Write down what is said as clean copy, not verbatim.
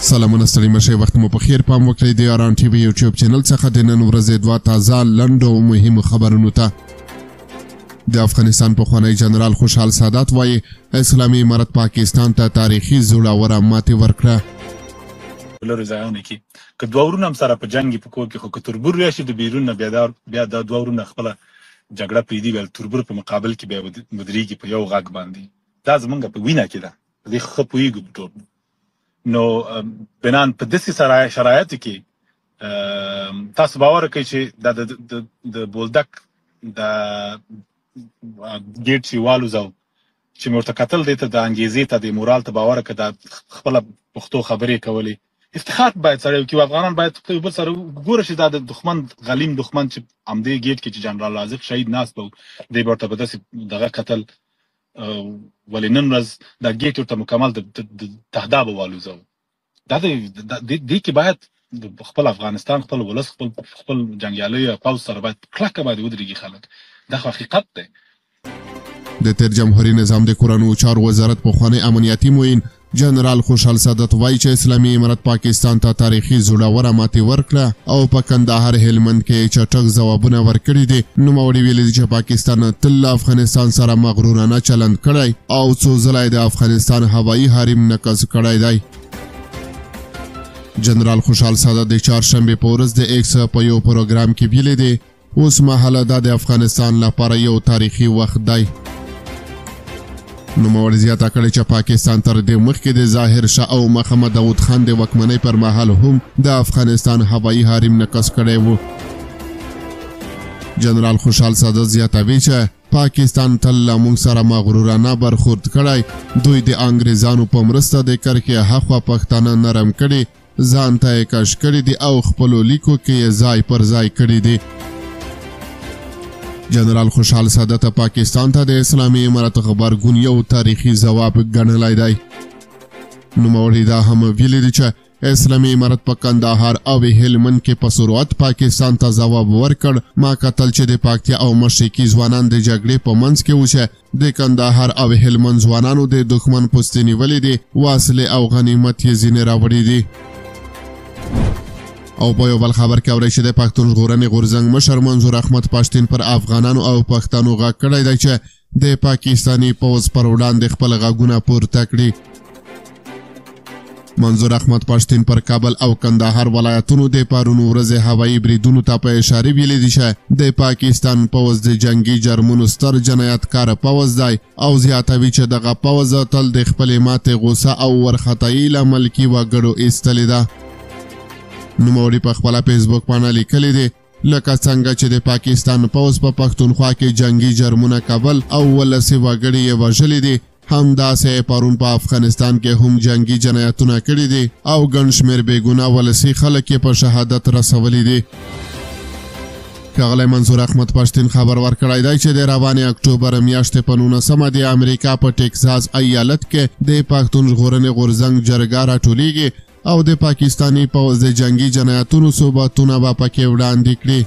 سلامونه ستړي مشئ وخت مو په خیر پام وکړئ د یاران ټي وي یوټیوب چینل څخه د نن ورځې دوه تازه لنډو او مهمو خبرونو ته د افغانستان پخوانی جنرال خوشحال سادات وایي اسلامي امارت پاکستان ته تاریخي زړوره ماتې ورکړه. لرو ځایونه کې که دوه ورونه هم سره په جنګ په کور کې خو که تربور راشي د بیرون نه بیا دا دوه ورونه خپله جګړه پرېږدي بیا تربور په مقابل کې بیا ودرېږي په یو غږ باندې. دا زمونږ په وینه کې ده، په دې ښه پوهېږو ټول. نو بنان په داسې شرایطو کې تاسو باور وکړئ چې دا د بولدک د ګیټ چې والوځو چې مې ورته کتل دی ته د انګیزې ته د مورال ته باور وکړه دا خپله پښتو خبرې کولې. افتخار باید سړی وکړي، افغانان باید یو بل سره وګوره چې دا د دښمن غلیم دښمن چې همدې ګیټ کې چې جنرال رازق شهید ناست و دی به ورته په داسې دغه کتل ولې نن ورځ دا ګیټ ورته مکمل د تهداب والوځو. دا دې کې باید خپل افغانستان خپل ولس خپل جنګیالي پوځ سره باید کلکه باید ودرېږي خلک. دا خو حقیقت دی. د تیر جمهوریت نظام د کورنیو چارو وزارت پخوانی امنیتي معین جنرال خوشحال سادات وایي چې اسلامي امارت پاکستان ته تاریخي زړوره ماتې ورکړه او په کندهار هلمند کې چټک ځوابونه ورکړي دي. نوموړي ویلي دي چې پاکستان تل له افغانستان سره مغرورانه چلند کړی او څو ځله د افغانستان هوایي حریم نقض کړی دی. جنرال خوشحال سادات د چهارشنبې په ورځ د ایکس په یو پروګرام کې ویلي دي اوس مهاله دا د افغانستان لپاره یو تاریخي وخت دی. نوموړي زیاته کړې چې پاکستان تر دې مخکې د ظاهر شاه او محمد داود خان د واکمنۍ پر مهال هم د افغانستان هوایي حریم نقض کړی و. جنرال خوشحال سادات زیاتوي چې پاکستان تل له موږ سره مغرورانه برخورد کړی. دوی د انګریزانو په مرسته د کرکې هاخوا پښتانه نرم کړي، ځان ته یې کش کړي دي او خپلو لیکو کې یې ځای پر ځای کړي دي. جنرال خوشحال سادات پاکستان ته د اسلامي امارت غبرګون یو تاریخي ځواب ګڼلی دی. نوموړي دا هم ویلي دي چې اسلامي امارت په کندهار او هلمند کې په سرعت پاکستان ته ځواب ورکړ. ما کتل چې د پاکتیا او مشرقي ځوانان د جګړې په منځ کې و چې د کندهار او هلمند ځوانانو د دښمن پوستې نیولې دي، وسلې او غنیمت یې ځینې راوړي دي. او په یو بل خبر کې اورئ چې د پښتون ژغورنې غورځنګ مشر منظور احمد پښتین پر افغانانو او پښتنو غږ کړی دی چې د پاکستاني پوځ پر وړاندې خپل غږونه پورته کړي. منظور احمد پښتین پر کابل او کندهار ولایتونو د پرون ورځې هوایي بریدونو ته په اشاره ویلي دي چې د پاکستان پوځ د جنگي جرمونو ستر جنایتکار پوځ دی او زیاتوي چې دغه پوځ تل د خپلې ماتې غوسه او ورختایي له ملکي وګړو ایستلې ده. نوموړي په خپله فیسبوک باندې لیکلي دي لکه څنګه چې د پاکستان پوځ په پښتونخوا کې جنگي جرمونه کابل او ولسي وګړي یې وژلي دي، همداسې پرون په افغانستان کې هم جنگي جنایتونه کړي دي او ګڼ شمېر بېګناه ولسي خلک یې په شهادت رسولي دي. ښاغلی منظور احمد پښتین خبر ورکړی دی چې د روانې اکتوبر میاشتې په 19 د امریکا په ټیکساس ایالت کې د پښتون ژغورنې غورځنګ جرګه راټولیږي او د پاکستاني پوځ د جنگي جنایتونو ثبوتونه به پکې وړاندې کړي.